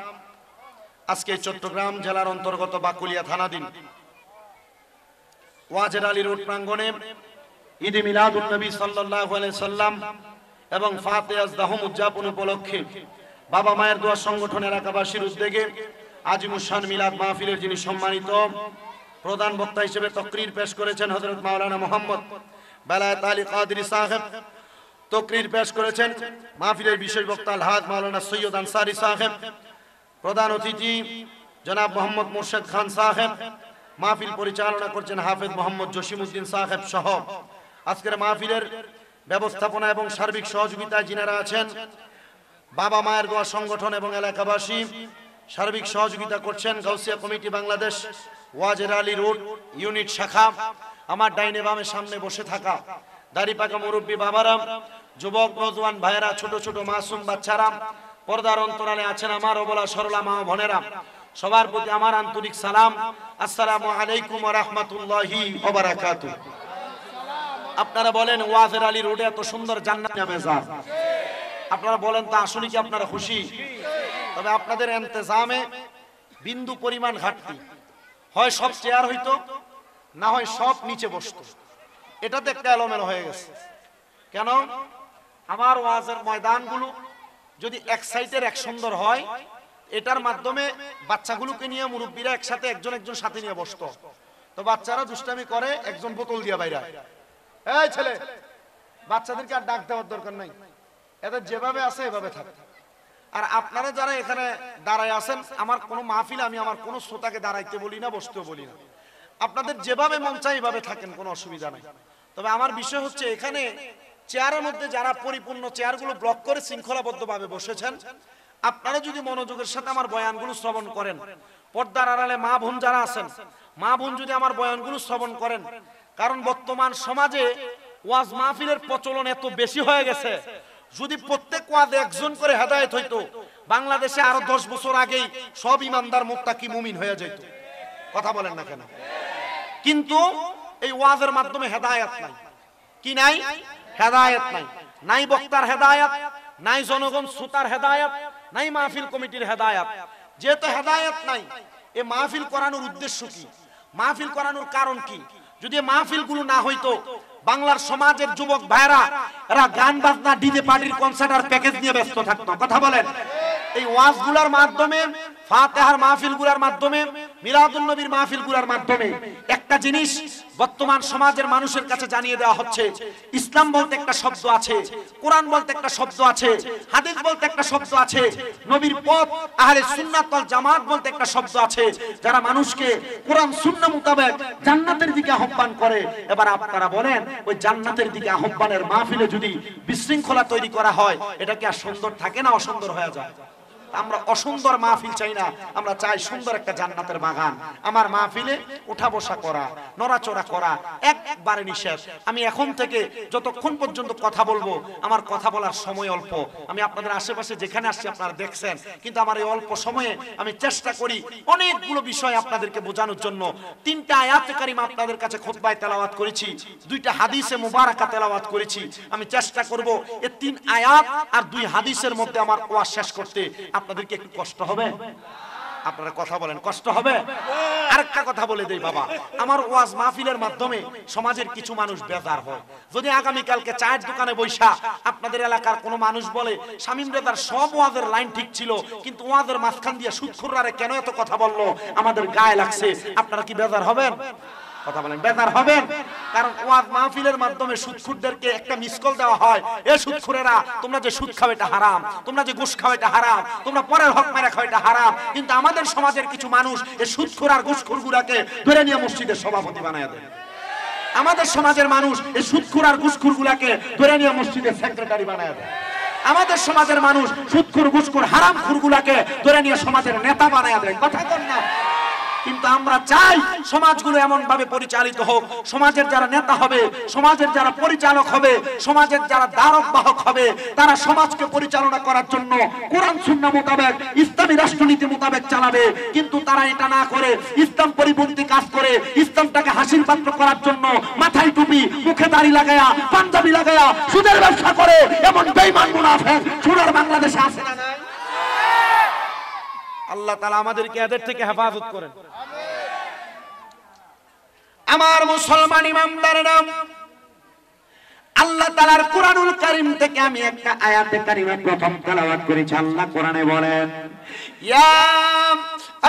আজকে চট্টগ্রাম জেলার অন্তর্গত বাকুলিয়া থানাধীন ওয়াজের আলী রোড প্রাঙ্গণে ঈদে মিলাদুন নবী সাল্লাল্লাহু আলাইহি সাল্লাম এবং ফাতিহাজ দাহম উদযাপন উপলক্ষে বাবা মায়ের দোয়া সংগঠন এলাকাবাসীর উদ্যোগে আজিমুশান মিলাদ মাহফিলের যিনি সম্মানিত প্রধান বক্তা হিসেবে তকরির পেশ করেছেন হযরত মাওলানা মুহাম্মদ বেলায়েত আলী কাদরি সাহেব। তকরির পেশ করেছেন মাহফিলের বিশেষ বক্তা আলহাজ মাওলানা সৈয়দ আনসারী সাহেব। প্রধান অতিথি জনাব মোহাম্মদ মুর্শেদ খান সাহেব। মাহফিল পরিচালনা করছেন হাফেজ মোহাম্মদ জসিমউদ্দিন সাহেব সহ আজকের মাহফিলের ব্যবস্থাপনা এবং সার্বিক সহযোগিতায় যিনারা আছেন বাবা মায়ের দোয়া সংগঠন এবং এলাকাবাসী। সার্বিক সহযোগিতা করছেন গাউসিয়া কমিটি বাংলাদেশ ওয়াজের আলী রোড ইউনিট শাখা। আমার ডাইনে বামে সামনে বসে থাকা দাড়ি পাকা মুরব্বী বাবারা, যুবক নওজোয়ান ভাইয়েরা, ছোট ছোট মাসুম বাচ্চারা, পর্দার অন্তরালে আছেন আমার অবলা সরলা মা বোনেরা, সবার প্রতি আমার আন্তরিক সালাম। আসসালামু আলাইকুম ওয়া রাহমাতুল্লাহি ওয়া বারাকাতুহু। আপনারা বলেন ওয়াজের আলী রোডে এত সুন্দর জান্নাত মেজাজ, আপনারা বলেন তো আসলে কি আপনারা খুশি? তবে আপনাদের ইন্তজামে বিন্দু পরিমাণ ঘাটতি, হয় সব চেয়ার হইতো, না হয় সব নিচে বসতো। এটাতে একটা এলোমেলো হয়ে গেছে। কেন? আমার ওয়াজের ময়দানগুলো যদি এক সাইডের এক সুন্দর হয়, এটার মাধ্যমে বাচ্চাগুলোকে নিয়ে মুরব্বীরা একসাথে একজন একজন সাথে নিয়ে বসতো, তো বাচ্চারা দুষ্টামি করে, একজন বোতল দিয়ে বাইরে, এই ছেলে, বাচ্চাদেরকে আর ডাক দেওয়ার দরকার নাই, এদের যেভাবে আছে এভাবে থাকে। আর আপনারা যারা এখানে দাঁড়ায় আছেন, আমার কোনো মাহফিল আমি আমার কোনো শ্রোতাকে দাঁড়াইতে বলি না, বসতেও বলি না, আপনাদের যেভাবে মন চায় এভাবে থাকেন, কোনো অসুবিধা নাই। তবে আমার বিষয় হচ্ছে এখানে চেয়ারের মধ্যে যারা পরিপূর্ণ চেয়ারগুলো ব্লক করে শৃঙ্খলাবদ্ধভাবে বসেছেন, আপনারা যদি মনোযোগের সাথে আমার বয়ানগুলো শ্রবণ করেন, পর্দার আড়ালে মা বোন যারা আছেন, মা বোন যদি আমার বয়ানগুলো শ্রবণ করেন, কারণ বর্তমান সমাজে ওয়াজ মাহফিলের প্রচলন এত বেশি হয়ে গেছে, যদি প্রত্যেক ওয়াজে একজন করে হেদায়েত হইতো, বাংলাদেশে আরো 10 বছর আগেই সব ইমানদার মুত্তাকি মুমিন হয়ে যেত। কথা বলেন না কেন? কিন্তু এই ওয়াজের মাধ্যমে হেদায়েত নাই। কি নাই? হেদায়েত নাই। নাই বক্তার হেদায়েত, নাই জনগণ শ্রোতার হেদায়েত, নাই মাহফিল কমিটির হেদায়েত। যেহেতু হেদায়েত নাই, এই মাহফিল করানোর উদ্দেশ্য কি? মাহফিল করানোর কারণ কি? যদি মাহফিলগুলো না হইতো, বাংলার সমাজের যুবক ভাইরা এরা গান বাজনা, ডিজে পার্টির কনসার্ট আর প্যাকেজ নিয়ে ব্যস্ত থাকতো। কথা বলেন। এই ওয়াজগুলোর মাধ্যমে, ফাতিহার মাহফিলগুলোর মাধ্যমে, মিলাদুন নবীর মাহফিলগুলোর মাধ্যমে একটা জিনিস বর্তমান সমাজের মানুষের কাছে জানিয়ে দেওয়া হচ্ছে, ইসলাম বলতে একটা শব্দ আছে, কোরআন বলতে একটা শব্দ আছে, হাদিস বলতে একটা শব্দ আছে, নবীর পথ আহলে সুন্নাত ওয়াল জামাত বলতে একটা শব্দ আছে, যারা মানুষকে কোরআন সুন্নাহ মোতাবেক জান্নাতের দিকে আহ্বান করে। এবার আপনারা বলেন, ওই জান্নাতের দিকে আহ্বানের মাহফিলে যদি বিশৃঙ্খলা তৈরি করা হয়, এটা কি আর সুন্দর থাকে না অসুন্দর হয়ে যায়? আমরা অসুন্দর মাহফিল চাই না, আমরা চাই সুন্দর একটা জান্নাতের বাগান। আমার মাহফিলে উঠা বসা করা, নড়াচড়া করা একবারে নিষেধ। আমি এখন থেকে যতক্ষণ পর্যন্ত কথা বলবো, আমার কথা বলার সময় অল্প। আমি আপনাদের আশেপাশে যেখানে আসছি আপনারা দেখছেন, কিন্তু আমার এই অল্প সময়ে আমি চেষ্টা করি অনেকগুলো বিষয় আপনাদেরকে বোঝানোর জন্য। 3টা আয়াতে কারিমা আপনাদের কাছে খুতবায় তেলাওয়াত করেছি, 2টা হাদিসে মুবারাকা তেলাওয়াত করেছি। আমি চেষ্টা করব এই 3 আয়াত আর 2 হাদিসের মধ্যে আমার ওয়াজ শেষ করতে। আপনাদেরকে একটু কষ্ট হবে? আপনারা কথা বলেন, কষ্ট হবে? আরেকটা কথা বলে দেই বাবা, আমার ওয়াজ মাহফিলের মাধ্যমে সমাজের কিছু মানুষ বেজার হয়। যদি আগামী কালকে চায়ের দোকানে বৈশা আপনাদের এলাকার কোনো মানুষ বলে, শামীম রেজার সব ওয়াজের লাইন ঠিক ছিল, কিন্তু ওয়াজের মাঝখান দিয়ে সুদখোররা কেন এত কথা বললো, আমাদের গায়ে লাগছে, আপনারা কি বেজার হবেন? কথা বলেন, বেজার হবেন? কারণ ওয়াজ মাহফিলের মাধ্যমে সুদখোরদেরকে একটা মিসকল দেওয়া হয়, এ সুদখোরেরা, তোমরা যে সুদ খাও এটা হারাম, তোমরা যে ঘুষ খাও এটা হারাম, তোমরা পরের হক মেরে খাও এটা হারাম। কিন্তু আমাদের সমাজের কিছু মানুষ এই সুদখোর আর ঘুষখোরগুলোকে ধরে নিয়ে মসজিদের সভাপতি বানায় দেয়। আমাদের সমাজের মানুষ এই সুদখোর আর ঘুষখোরগুলোকে ধরে নিয়ে মসজিদের সেক্রেটারি বানায় দেয়। আমাদের সমাজের মানুষ সুদখোর ঘুষখোর হারামখোরগুলোকে ধরে নিয়ে সমাজের নেতা বানায় দেয়। কথা বল না? কিন্তু আমরা চাই সমাজগুলো এমন ভাবে পরিচালিত হোক, সমাজের যারা নেতা হবে, সমাজের যারা পরিচালক হবে, সমাজের যারা ধারক বাহক হবে, তারা সমাজকে পরিচালনা করার জন্য কোরআন সুন্নাহ মোতাবেক ইসলামী রাষ্ট্রনীতি মোতাবেক চালাবে। কিন্তু তারা এটা না করে ইসলাম পরিপন্থী কাজ করে, ইসলামটাকে হাসির পাত্র করার জন্য মাথায় টুপি, মুখে দাড়ি লাগায়া, পাঞ্জাবি লাগায়া সুদের ব্যবসা করে এমন বেঈমান মুনাফিক সোনার বাংলাদেশে আছে না? আল্লাহ তাআলা আমাদেরকে এদের থেকে হেফাজত করেন। আমার মুসলমান ইমানদারেরা, আল্লাহ তাআলার কুরআনুল কারীম থেকে আমি একটা আয়াতে কারিমা প্রথম তেলাওয়াত করেছি। আল্লাহ কোরআনে বলেন, ইয়া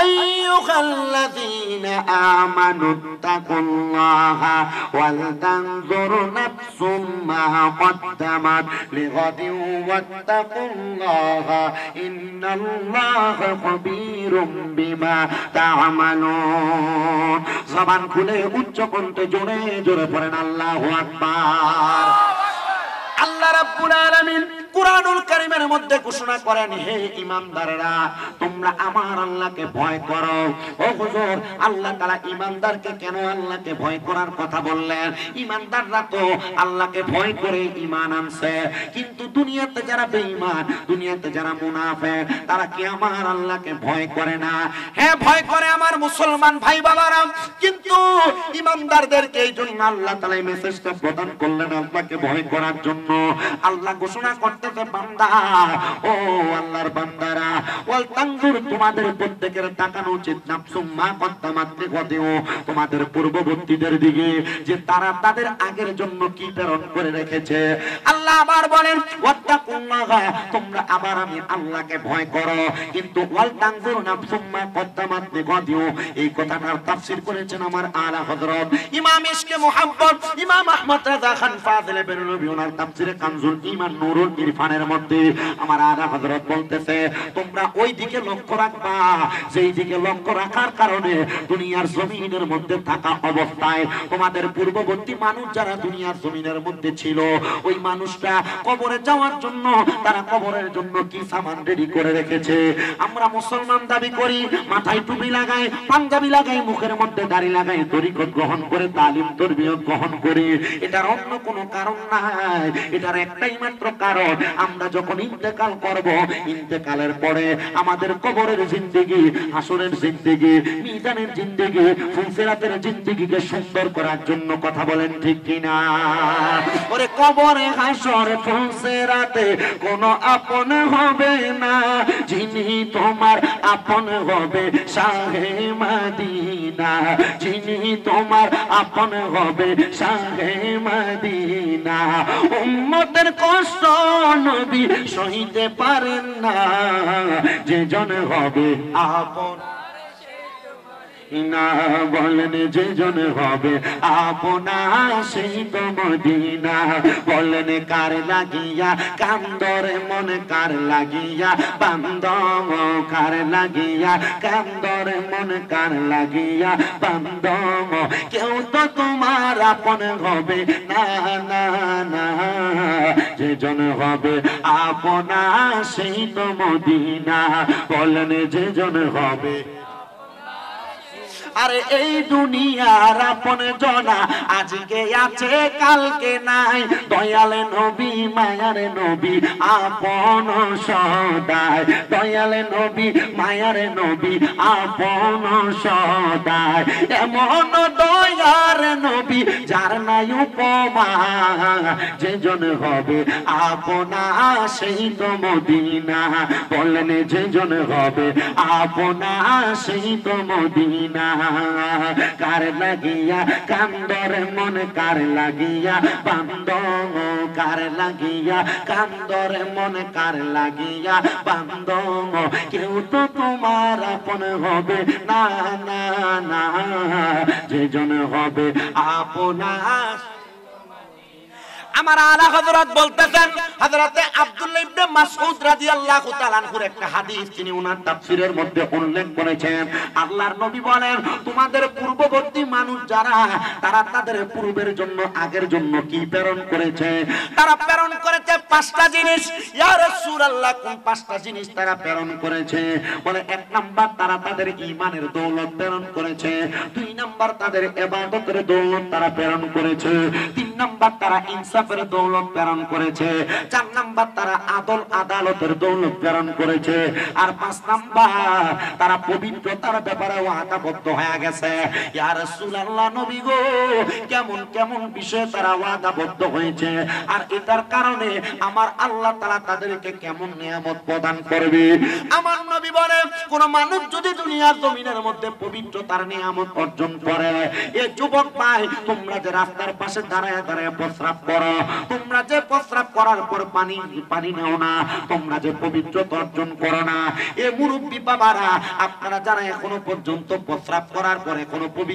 আইয়ুহাল্লাযীনা আমানুত্তাকুল্লাহা ওয়াল তানজুর নাফসুম মা কদ্দামাত লিগাদিন ওয়াত্তাকুল্লাহা ইন্নাল্লাহা খাবীরুম বিমা তা'মালুন। জবান খুলে উচ্চ কণ্ঠে জোরে জোরে পড়েন আল্লাহু আকবার। আল্লাহ রাব্বুল আলামিন কুরআনুল কারীমের মধ্যে ঘোষণা করেন, হে ঈমানদাররা, তোমরা আমার আল্লাহকে ভয় করো। ও হুজুর, আল্লাহ তাআলা ঈমানদারকে কেন আল্লাহকে ভয় করার কথা বললেন? ঈমানদাররা তো আল্লাহকে ভয় করে ঈমান আনছে, কিন্তু দুনিয়াতে যারা বেঈমান, দুনিয়াতে যারা মুনাফিক, তারা কি আমার আল্লাহকে ভয় করে না? হ্যাঁ, ভয় করে আমার মুসলমান ভাই বাবারা। কিন্তু ঈমানদারদেরকে এই জন্য আল্লাহ তাআলা এই মেসেজটা প্রদান করলেন আল্লাহকে ভয় করার জন্য। আল্লাহ ঘোষণা করতেছে, বান্দা, ও আল্লাহর বান্দারা, ওয়াল তানজুর, তোমাদের প্রত্যেকের তাকানো উচিত, নাফসুম মা কদ্দামাত লিগাদিন, তোমাদের পূর্ববর্তীদের দিকে যে তারা তাদের আগের জন্য কি প্রেরণ করে রেখেছে। আল্লাহ আবার বলেন, ওয়াত্তাকুল্লাহা, তোমরা আবার আমি আল্লাহকে ভয় করো। কিন্তু ওয়াল তানজুর নাফসুম মা কদ্দামাত লিগাদিন, এই কথাটার তাফসীর করেছেন আমার আলা হযরত ইমাম ইশকে মুহাম্মদ ইমাম আহমদ রাজা খান ফাজিলে বেরলভী, ওনার তাফসীরে কানজুল ঈমান নুরুল ইরফানের মধ্যে আমার আলা হযরত বলতেছে, তোমরা ওই দিকে লক্ষ্য রাখবা যেই দিকে লক্ষ্য রাখার কারণে দুনিয়ার জমিনের মধ্যে থাকা অবস্থায় তোমাদের পূর্ববর্তী মানুষ যারা দুনিয়ার জমিনের মধ্যে ছিল, ওই মানুষটা কবরে যাওয়ার জন্য তারা কবরের জন্য কি সামান রেডি করে রেখেছে। আমরা মুসলমান দাবি করি, মাথায় টুপি লাগাই, পাঞ্জাবি লাগাই, মুখের মধ্যে দাড়ি লাগাই, তরিকত গ্রহণ করে, তালিম তরবিয়ত গ্রহণ করি। এটার অন্য কোনো কারণ নাই, এটার একটাই মাত্র কারণ, আমরা যখন ইন্তেকাল করব, ইন্তেকালের পরে আমাদের কবরের জিন্দেগি, হাসরের জিন্দেগি, মিজানের জিন্দেগি, ফুলসিরাতের জিন্দেগিকে সুন্দর করার জন্য। কথা বলেন ঠিক কিনা? ওরে কবরে, হাসর, ফুলসিরাতে কোনো আপন হবে না, যিনি তোমার আপন হবে শাহে মদিনা, যিনি তোমার আপন হবে শাহে মদিনা। উম্মতের কষ্ট নবী সহিতে পারেন না, যে জন হবে আপন না, বলেন যে জন হবে আপনা সেই তো মদিনা। বলেন কার লাগিয়া কান্দরে মন, কার লাগিয়া বান্দম, কার লাগিয়া কান্দরে মন, কার লাগিয়া বান্দম। কেউ তো তোমার আপন হবে না, না, না, যে জন হবে আপনা সেই তো মদিনা। বলেন যে জন হবে। আরে এই দুনিয়ার আপন জনা আজকে আছে কালকে নাই, দয়াল নবী মায়ার নবী আপন সদায়, দয়াল নবী মায়ার নবী আপন সদায়। এমন দয়ার নবী যার নাই উপমা, যে জন হবে আপনা সেই তো মদিনা। বলেন যে জন হবে আপনা সেই তো মদিনা। কার লাগিয়া কান্দর মন, কার লাগিয়া বান্দ, কার লাগিয়া কান্দর মন, কার লাগিয়া বান্দ। কেউ তো তোমার আপন হবে না, না, না, যে জন হবে আপনা। আমার আলা হযরত বলতেছেন, হযরতে আব্দুল্লাহ ইবনে মাসউদ রাদিয়াল্লাহু তাআলা আনহুর একটা হাদিস তিনি ওনার তাফসীরের মধ্যে উল্লেখ করেছেন। আল্লাহর নবী বলেন, তোমাদের পূর্ববর্তী মানুষ যারা, তারা তাদের পূর্বের জন্য আগের জন্য কি প্রেরণ করেছে? তারা প্রেরণ করেছে 5টা জিনিস। ইয়া রাসূলুল্লাহ, কোন 5টা জিনিস তারা প্রেরণ করেছে? বলে 1 নাম্বার তারা তাদের ঈমানের দৌলত প্রেরণ করেছে, 2 নাম্বার তাদের ইবাদতের দৌলত তারা প্রেরণ করেছে, 3 নাম্বার তারা ইনসাফের দৌলত প্রেরণ করেছে, 4 নাম্বার তারা আদল আদালতের দৌলত প্রেরণ করেছে, আর 5 নাম্বার তারা পবিত্রতার ব্যাপারে ওয়াদাবদ্ধ হয়ে গেছে। ইয়া রাসূলুল্লাহ, নবী গো, কেমন কেমন বিষয়ে তারা ওয়াদাবদ্ধ হয়েছে, আর এটার কারণে আমার আল্লাহ তাআলা তাদেরকে কেমন নিয়ামত প্রদান করবে? আমার নবী বলে, কোন মানুষ যদি দুনিয়ার জমিনের মধ্যে পবিত্রতার নিয়ামত অর্জন করে, এই যুবক ভাই, তোমরা যে রাস্তার পাশে দাঁড়ায় দাঁড়ায় প্রস্রাব করো, তোমরা যে প্রস্রাব করার পর পানি নাও না, তোমরা যে পবিত্রতা অর্জন করো না, এ মুরব্বী বাবারা, আপনারা যারা এখনো পর্যন্ত প্রস্রাব করার পরে কোনো